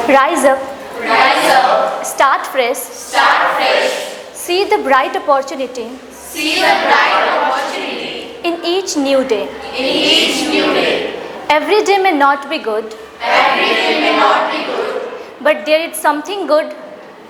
Rise up. Rise up. Start fresh. Start fresh. See the bright opportunity See the bright opportunity in each new day. in each new day. Every day may not be good, Every day may not be good, but there is something good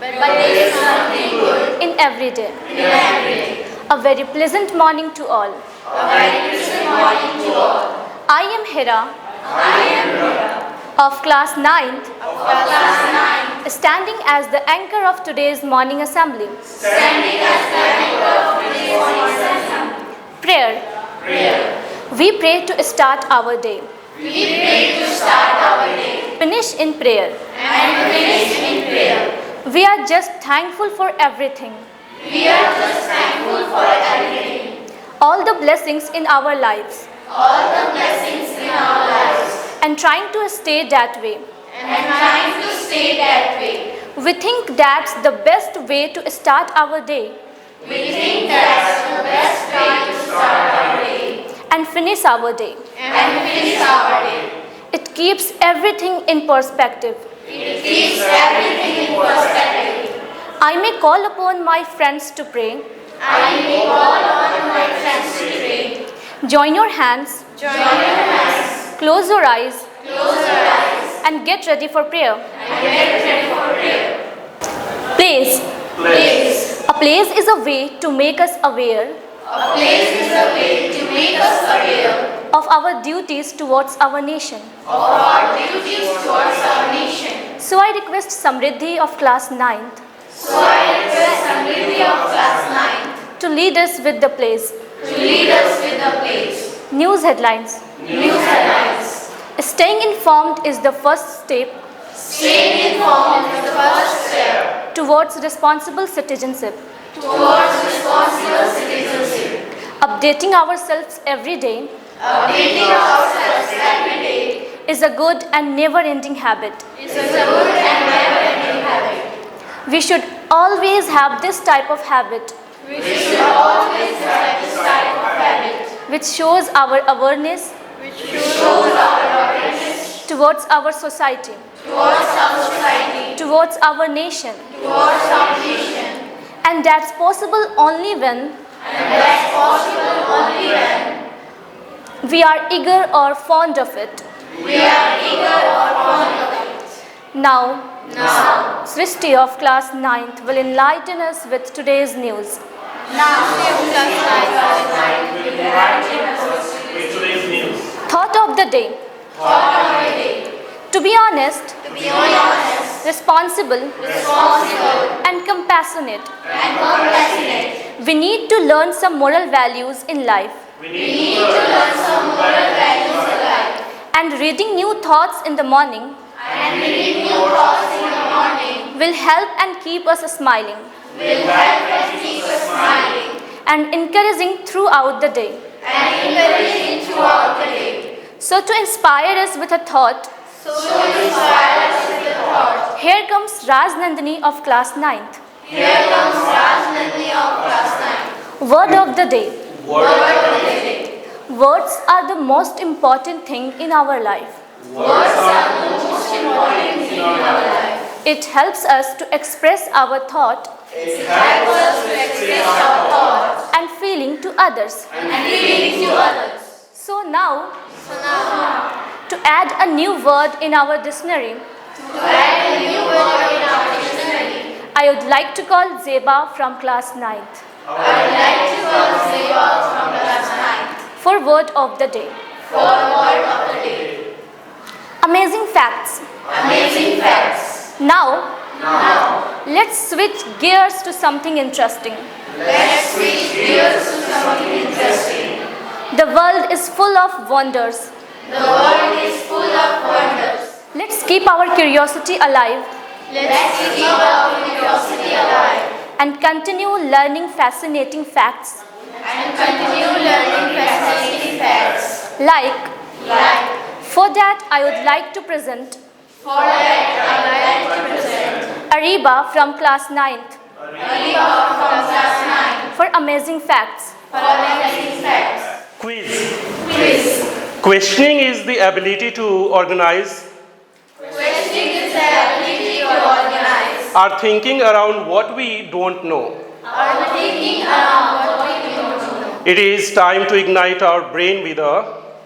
but there is something good in every day. in every day. A very pleasant morning to all. A very pleasant morning to all. I am Hira I am Rita of class 9th, of class 9, standing as the anchor of today's morning assembly. standing as the anchor of today's morning assembly. Prayer. Prayer. We pray to start our day. We pray to start our day Finish in prayer. and finish in prayer. We are just thankful for everything, We are just thankful for everything, all the blessings in our lives, all the blessings in our lives, and trying to stay that way. and trying to stay that way. We think that's the best way to start our day We think that's the best way to start our day and finish our day. and finish our day. It keeps everything in perspective. It keeps everything in perspective. I may call upon my friends to pray. I may call on my friends to pray. Join your hands, Join your hands, close your eyes, close your eyes, and get ready for prayer. and get ready for prayer. Place. Place. A place is a way to make us aware A place is a way to make us aware of our duties towards our nation. of our duties towards our nation. So I request Samriddhi of class 9th So I request Samriddhi of class 9 to lead us with the place. to lead us with the place. News headlines. News headlines. Staying informed is the first step Staying informed is the first step towards responsible citizenship. towards responsible citizenship. Updating ourselves every day Updating ourselves every day is a good and never-ending habit. is a good and never-ending habit. We should always have this type of habit, We should always have this type of habit, which shows our awareness which shows our awareness towards our society, towards our society, towards our nation, towards our nation, and that's possible only when and that's possible only when we are eager or fond of it. we are eager or fond of it. Now, Now, Srishti of class 9th will enlighten us with today's news. With today's news. Thought of the day. thought of the day. To be honest, To be honest, responsible, responsible, and compassionate, and compassionate, we need to learn some moral values in life. We we need need to learn some moral values in life. And reading new thoughts in the morning And reading new thoughts in the morning will help and keep us smiling will help us keep us smiling and encouraging throughout the day. and encouraging throughout the day. So to inspire us with a thought, So inspire us with the thought. here comes Raj Nandini of class 9th. Here comes Raj Nandini of class 9. Word of the day. Word of the day. Words are the most important thing in our life. Words are the most important thing in our life. It helps us to express our thought It helps us to express our thoughts and feeling to others. and feelings to others. So now, So now, to add a new word in our dictionary, to add a new word in our dictionary, I would like to call Zeba from class 9th I would like to call Seva from class 9 for word of the day. for word of the day. Amazing facts. Amazing facts. Now, Now, let's switch gears to something interesting. let's switch gears to something interesting. The world is full of wonders. The world is full of wonders. Let's keep our curiosity alive Let's keep our curiosity alive and continue learning fascinating facts and continue learning fascinating facts. like, Like, for that I would like to present for that, I would like to present Ariba from class 9th Aliba from class 9 for amazing facts. for amazing facts. quiz. Quiz. Questioning is the ability to organize Questioning is the ability are thinking around what we don't know. are thinking around what we don't know. It is time to ignite our brain with a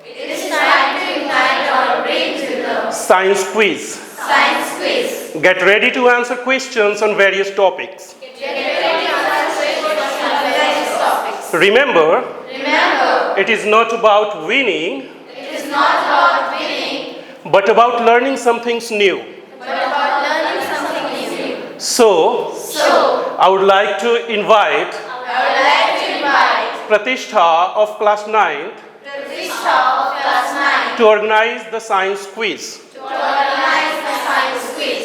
It is time to ignite our brains with a science quiz. science quiz. Get ready to answer questions on various topics. Get ready to answer questions on various topics. Remember, Remember, it is not about winning, it is not about winning, but about learning some things new. but about learning something new. So, So, I would like to invite I would like to invite Pratishtha of class 9th Pratishtha of class 9 to organize the science quiz. to organize the science quiz.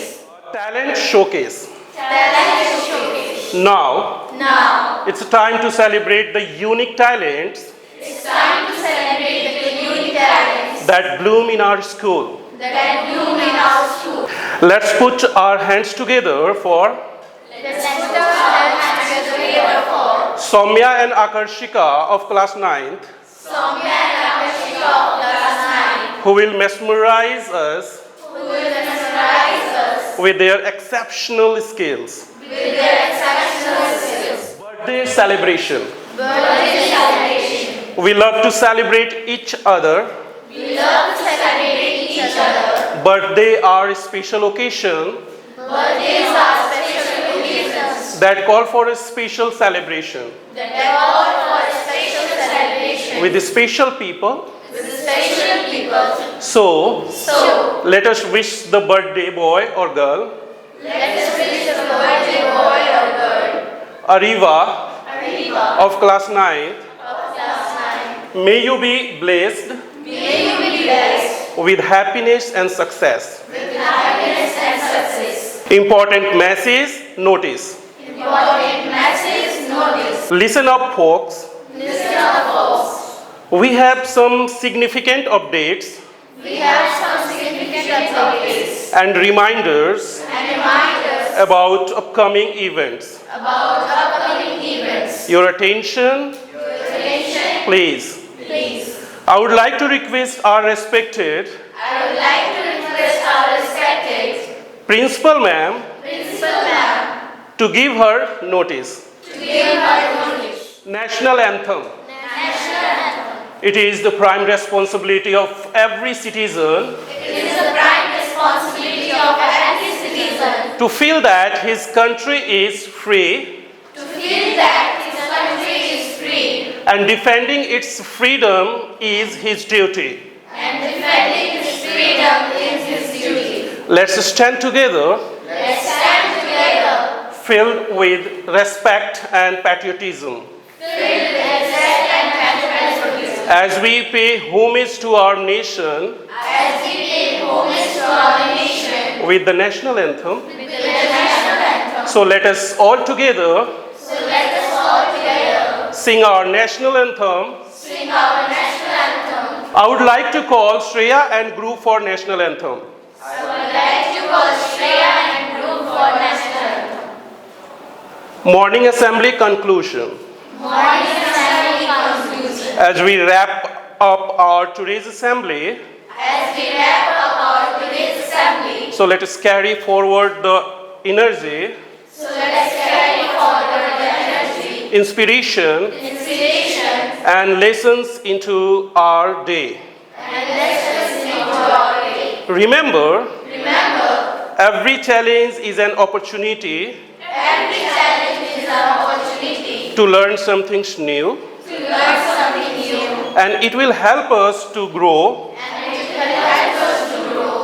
Talent showcase. Talent showcase. Now, Now, it's time to celebrate the unique talents it's time to celebrate the unique talents that bloom in our school. that bloom in our school. Let's put our hands together for Let's put our hands together for Soumya and Akarshika of class 9th, Soumya and Akashika of class 9, who will mesmerize us who will mesmerize us with their exceptional skills. with their exceptional skills. Birthday celebration. Birthday celebration. We love to celebrate each other. We love to celebrate each other. Birthday are a special occasion Birthdays are special occasions that call for a special celebration that call for a special celebration with the special people. with special people. So, So, let us wish the birthday boy or girl, let us wish the birthday boy or girl, Ariva Ariva of class 9th, of class 9. may you be blessed May you be blessed with happiness and success. with happiness and success. Important message, notice. Important message, notice. Listen up, folks. Listen up, folks. We have some significant updates We have some significant updates and reminders and reminders about upcoming events. about upcoming events. Your attention, Attention, please. please. I would like to request our respected I would like to request our respected Principal Ma'am Principal Ma'am to give her notice. to give her notice. National anthem. National anthem. It is the prime responsibility of every citizen It is the prime responsibility of every citizen to feel that his country is free to feel that his country is free and defending its freedom is his duty. and defending his freedom is his duty. Let's stand together Let's stand together, filled with respect and patriotism filled with respect and patriotism, as we pay homage to our nation as we pay homage to our nation with the national anthem. with the national anthem. So let us all together So let us all together sing our national anthem. sing our national anthem. I would like to call Shreya and group for national anthem. I would like to call Shreya and group for national anthem. Morning assembly conclusion. Morning assembly conclusion. As we wrap up our today's assembly, As we wrap up our today's assembly, so let us carry forward the energy, so let us carry forward the energy, inspiration, inspiration, and lessons into our day. and lessons into our day. Remember, Remember, every challenge is an opportunity every challenge is an opportunity to learn something new, to learn something new, and it will help us to grow. and it will help us to grow.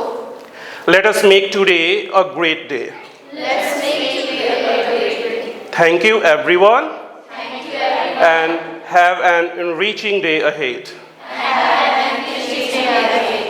Let us make today a great day. Let's make it a great day. Thank you, everyone, Thank you, everyone. and have an enriching day ahead. And have an enriching day.